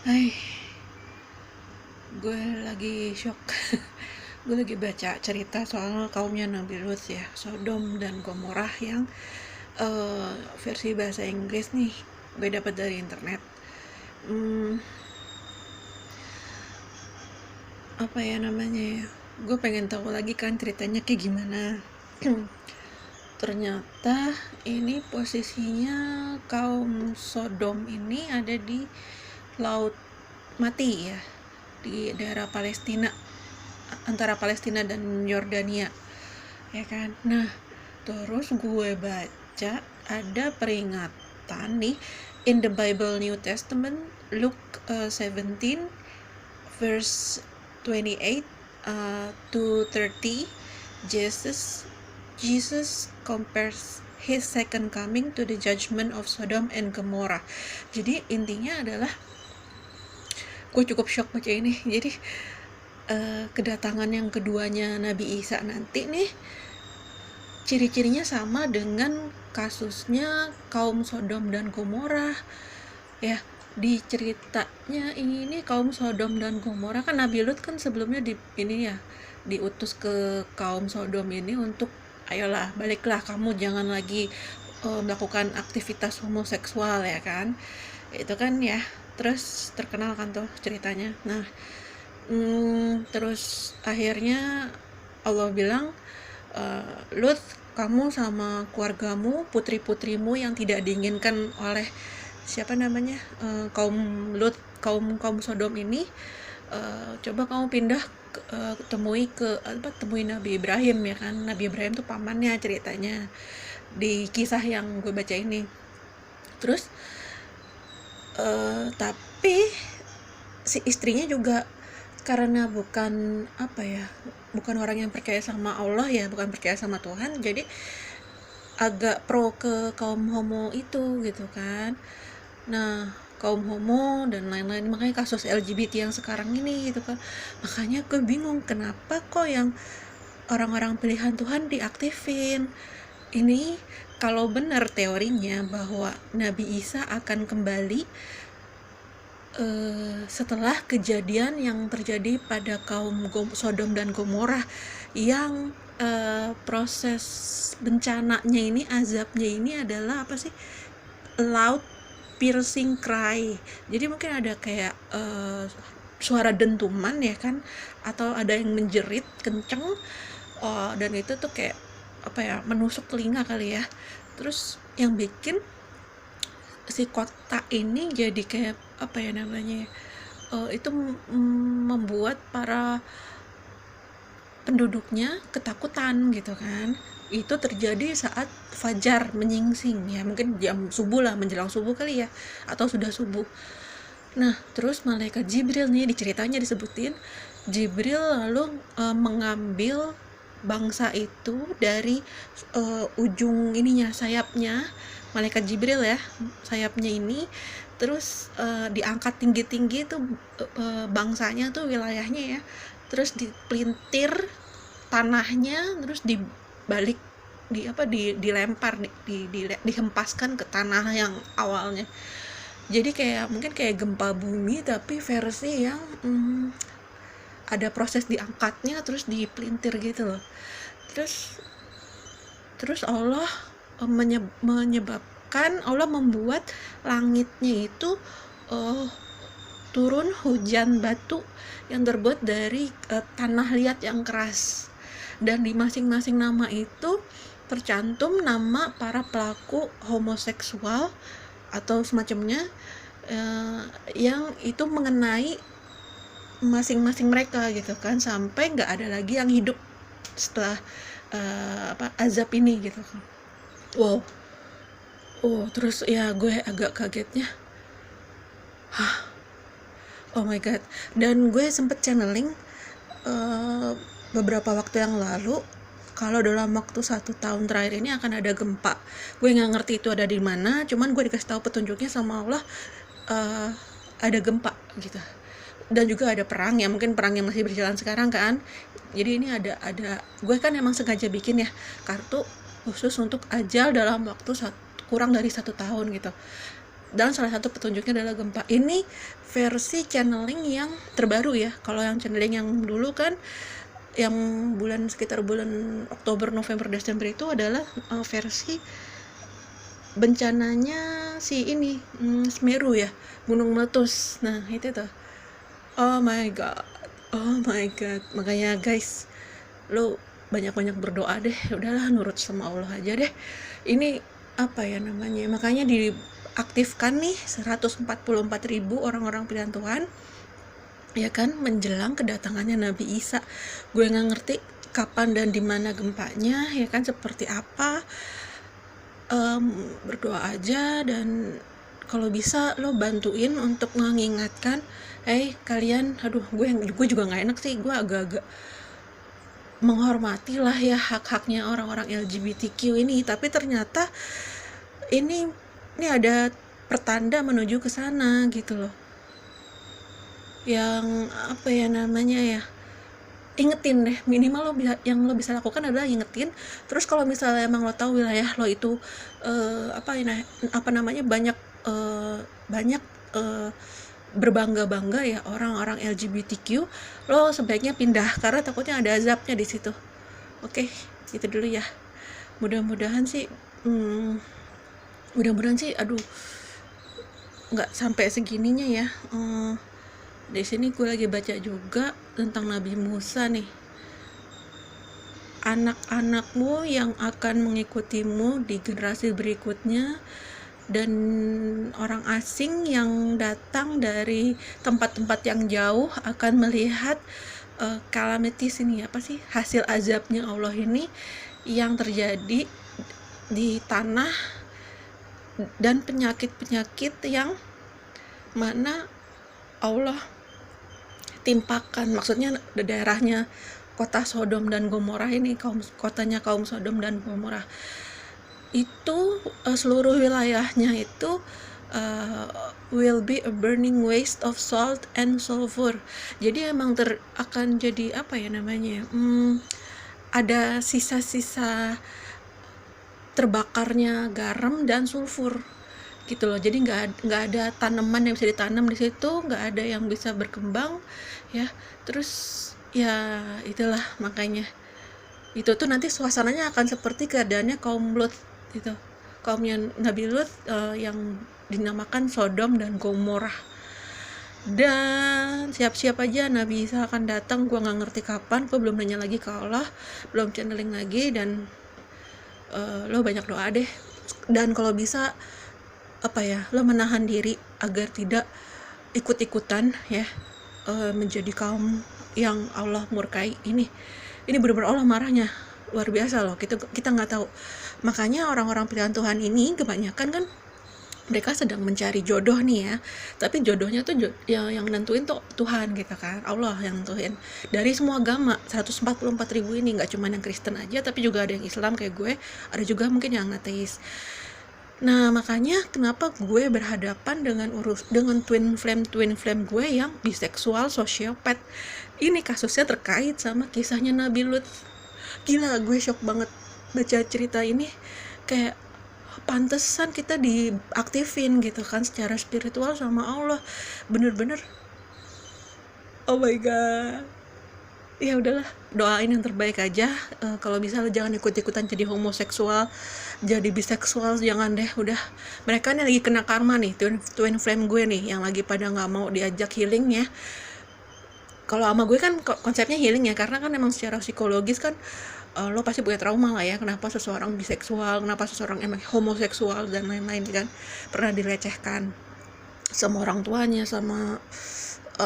Hai, gue lagi shock. Gue lagi baca cerita soal kaumnya Nabi Lut ya, Sodom dan Gomorrah yang versi bahasa Inggris nih. Gue dapat dari internet. Hmm, apa ya namanya ya? Gue pengen tahu lagi kan ceritanya kayak gimana. Ternyata ini posisinya kaum Sodom ini ada di Laut Mati ya, di daerah Palestina, antara Palestina dan Yordania, ya kan. Nah, terus gue baca ada peringatan nih in the Bible New Testament, Luke 17 verse 28 to 30. Jesus compares his second coming to the judgment of Sodom and Gomorrah. Jadi intinya adalah, gue cukup shock baca ini. Jadi kedatangan yang keduanya Nabi Isa nanti nih ciri-cirinya sama dengan kasusnya kaum Sodom dan Gomorrah ya. Di ceritanya ini kaum Sodom dan Gomorrah kan, Nabi Lut kan sebelumnya diutus ke kaum Sodom ini untuk, ayolah baliklah kamu, jangan lagi melakukan aktivitas homoseksual, ya kan. Itu kan ya, terus terkenal kan tuh ceritanya. Nah, terus akhirnya Allah bilang, Lut, kamu sama keluargamu, putri-putrimu yang tidak diinginkan oleh siapa namanya, kaum Lut, kaum Sodom ini, coba kamu pindah temui Nabi Ibrahim, ya kan. Nabi Ibrahim tuh pamannya ceritanya di kisah yang gue baca ini. Terus tapi si istrinya juga, karena bukan orang yang percaya sama Allah ya, bukan percaya sama Tuhan, jadi agak pro ke kaum homo itu gitu kan. Nah, kaum homo dan lain-lain, makanya kasus LGBT yang sekarang ini gitu kan. Makanya gue bingung kenapa kok yang orang-orang pilihan Tuhan diaktifin. Ini kalau benar teorinya bahwa Nabi Isa akan kembali setelah kejadian yang terjadi pada kaum Sodom dan Gomorrah, yang proses bencananya ini, azabnya ini adalah apa sih, loud piercing cry. Jadi mungkin ada kayak suara dentuman, ya kan, atau ada yang menjerit kenceng, dan itu tuh kayak menusuk telinga kali ya. Terus yang bikin si kota ini jadi kayak itu membuat para penduduknya ketakutan gitu kan. Itu terjadi saat fajar menyingsing ya, mungkin jam subuh lah, menjelang subuh kali ya, atau sudah subuh. Nah, terus malaikat Jibril nih, diceritanya disebutin Jibril lalu mengambil bangsa itu dari ujung ininya, sayapnya malaikat Jibril ya, sayapnya ini, terus diangkat tinggi-tinggi tuh bangsanya tuh, wilayahnya ya, terus dipelintir tanahnya, terus dibalik, dilempar, dihempaskan ke tanah yang awalnya. Jadi mungkin kayak gempa bumi tapi versi yang ada proses diangkatnya terus dipelintir gitu loh. Terus Allah menyebabkan, Allah membuat langitnya itu turun hujan batu yang terbuat dari tanah liat yang keras, dan di masing-masing nama itu tercantum nama para pelaku homoseksual atau semacamnya, yang itu mengenai masing-masing mereka gitu kan, sampai nggak ada lagi yang hidup setelah azab ini gitu kan. Wow. Terus ya gue agak kagetnya, oh my god. Dan gue sempet channeling beberapa waktu yang lalu, kalau dalam waktu 1 tahun terakhir ini akan ada gempa. Gue nggak ngerti itu ada di mana, cuman gue dikasih tahu petunjuknya sama Allah, ada gempa gitu. Dan juga ada perang ya, mungkin perang yang masih berjalan sekarang kan. Jadi ini ada gue kan emang sengaja bikin ya kartu khusus untuk ajal dalam waktu kurang dari 1 tahun gitu. dan salah satu petunjuknya adalah gempa. Ini versi channeling yang terbaru ya. Kalau yang channeling yang dulu kan yang sekitar bulan Oktober, November, Desember itu adalah versi bencananya si ini Semeru ya, gunung meletus. Nah itu tuh, oh my god, makanya guys, lo banyak-banyak berdoa deh, udahlah nurut sama Allah aja deh. Ini apa ya namanya, makanya diaktifkan nih 144.000 orang-orang pilihan Tuhan ya kan, menjelang kedatangannya Nabi Isa. Gue nggak ngerti kapan dan di mana gempanya ya kan, seperti apa. Berdoa aja, dan kalau bisa lo bantuin untuk mengingatkan kalian. Aduh, gue juga nggak enak sih, gue agak-agak menghormati lah ya hak-haknya orang-orang LGBTQ ini, tapi ternyata ini ada pertanda menuju ke sana gitu loh. Yang apa ya namanya ya, ingetin deh, minimal yang lo bisa lakukan adalah ingetin. Terus kalau misalnya emang lo tahu wilayah lo itu banyak berbangga-bangga ya orang-orang LGBTQ, lo sebaiknya pindah karena takutnya ada azabnya di situ. Oke, itu dulu ya. Mudah-mudahan sih aduh nggak sampai segininya ya. Di sini gue lagi baca juga tentang Nabi Musa nih. Anak-anakmu yang akan mengikutimu di generasi berikutnya, dan orang asing yang datang dari tempat-tempat yang jauh akan melihat calamities ini, hasil azabnya Allah ini yang terjadi di tanah, dan penyakit-penyakit yang mana Allah timpakan. Maksudnya daerahnya kota Sodom dan Gomora ini, kotanya kaum Sodom dan Gomora itu seluruh wilayahnya itu will be a burning waste of salt and sulfur. Jadi emang akan jadi apa ya namanya, ada sisa-sisa terbakarnya garam dan sulfur gitu loh. Jadi nggak ada tanaman yang bisa ditanam di situ, nggak ada yang bisa berkembang ya. Terus ya itulah, makanya itu tuh nanti suasananya akan seperti keadaannya kaum Lut gitu, kaumnya Nabi Lut yang dinamakan Sodom dan Gomora. Dan siap-siap aja Nabi Isa akan datang. Gue nggak ngerti kapan, gue belum nanya lagi ke Allah, belum channeling lagi. Dan lo banyak doa deh, dan kalau bisa lo menahan diri agar tidak ikut-ikutan ya menjadi kaum yang Allah murkai. Ini benar-benar Allah marahnya luar biasa loh. Kita nggak tahu. Makanya orang-orang pilihan Tuhan ini kebanyakan kan mereka sedang mencari jodoh nih ya, tapi jodohnya tuh yang nentuin tuh Tuhan gitu kan, Allah yang nentuin. Dari semua agama 144.000 ini, nggak cuma yang Kristen aja, tapi juga ada yang Islam kayak gue, ada juga mungkin yang ateis. Nah makanya kenapa gue berhadapan dengan twin flame gue yang biseksual sosiopat. Ini kasusnya terkait sama kisahnya Nabi Lut. Gila, gue shock banget baca cerita ini. Kayak pantesan kita diaktifin gitu kan secara spiritual sama Allah. Bener-bener oh my god. Ya udahlah, doain yang terbaik aja. Kalau bisa lo jangan ikut-ikutan jadi homoseksual, jadi biseksual, jangan deh. Udah, mereka nih lagi kena karma nih, twin flame gue nih, yang lagi pada nggak mau diajak healing ya. Kalau sama gue kan konsepnya healing ya, karena kan emang secara psikologis kan lo pasti punya trauma lah ya, kenapa seseorang biseksual, kenapa seseorang emang homoseksual dan lain-lain kan, pernah dilecehkan sama orang tuanya, sama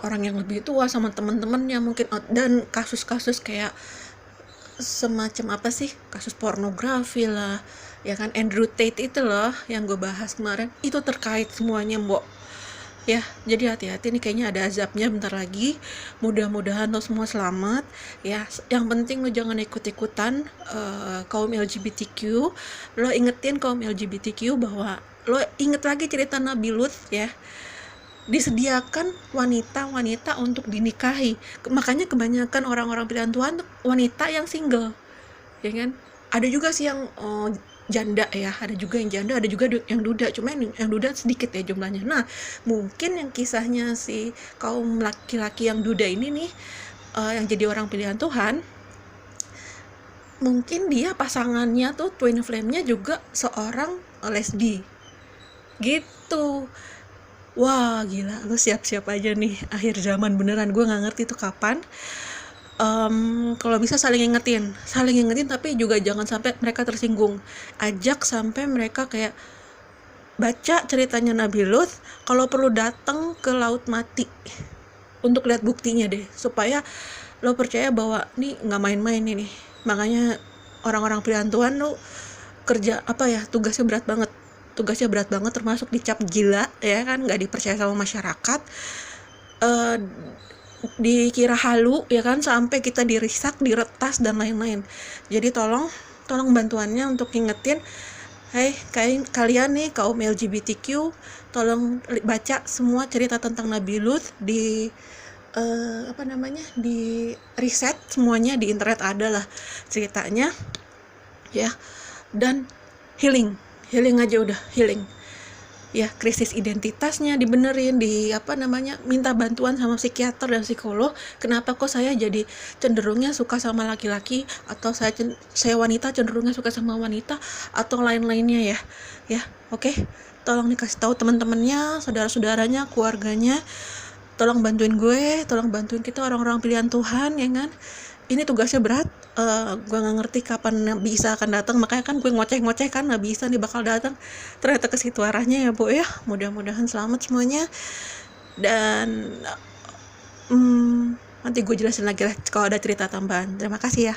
orang yang lebih tua, sama teman-temannya mungkin, dan kasus-kasus kayak semacam kasus pornografi lah ya kan, Andrew Tate itu loh yang gue bahas kemarin, itu terkait semuanya mbok ya. Jadi hati-hati nih, kayaknya ada azabnya bentar lagi. Mudah-mudahan lo semua selamat ya. Yang penting lo jangan ikut-ikutan kaum LGBTQ. Lo ingetin kaum LGBTQ bahwa lo inget lagi cerita Nabi Lut ya, disediakan wanita-wanita untuk dinikahi. Makanya kebanyakan orang-orang pilihan Tuhan tuh wanita yang single ya kan. Ada juga sih yang janda ya, ada juga yang janda, ada juga yang duda, cuma yang duda sedikit ya jumlahnya. Nah, mungkin yang kisahnya si kaum laki-laki yang duda ini nih, yang jadi orang pilihan Tuhan, mungkin dia pasangannya tuh twin flame-nya juga seorang lesbi gitu. Wah gila, lu siap-siap aja nih, akhir zaman beneran. Gue nggak ngerti tuh kapan. Kalau bisa saling ingetin, tapi juga jangan sampai mereka tersinggung. Ajak sampai mereka kayak baca ceritanya Nabi Lut, kalau perlu datang ke laut mati untuk lihat buktinya deh, supaya lo percaya bahwa nih nggak main-main ini. Makanya orang-orang pilihan Tuhan lo kerja apa ya, tugasnya berat banget, termasuk dicap gila ya kan, nggak dipercaya sama masyarakat, dikira halu ya kan, sampai kita dirisak, diretas dan lain-lain. Jadi tolong bantuannya untuk ingetin, hey kalian nih kaum LGBTQ, tolong baca semua cerita tentang Nabi Lut di di riset semuanya di internet, ada lah ceritanya ya. Dan healing aja udah, healing ya, krisis identitasnya dibenerin, minta bantuan sama psikiater dan psikolog. Kenapa kok saya jadi cenderungnya suka sama laki-laki, atau saya wanita cenderungnya suka sama wanita, atau lain-lainnya ya. Oke, tolong dikasih tahu teman-temannya, saudara-saudaranya, keluarganya. Tolong bantuin gue, tolong bantuin kita orang-orang pilihan Tuhan ya kan. Ini tugasnya berat. Gue nggak ngerti kapan bisa akan datang, makanya kan gue ngoceh kan nggak bisa nih bakal datang, ternyata ke situ arahnya ya Bu ya. Mudah-mudahan selamat semuanya, dan nanti gue jelasin lagi lah kalau ada cerita tambahan. Terima kasih ya.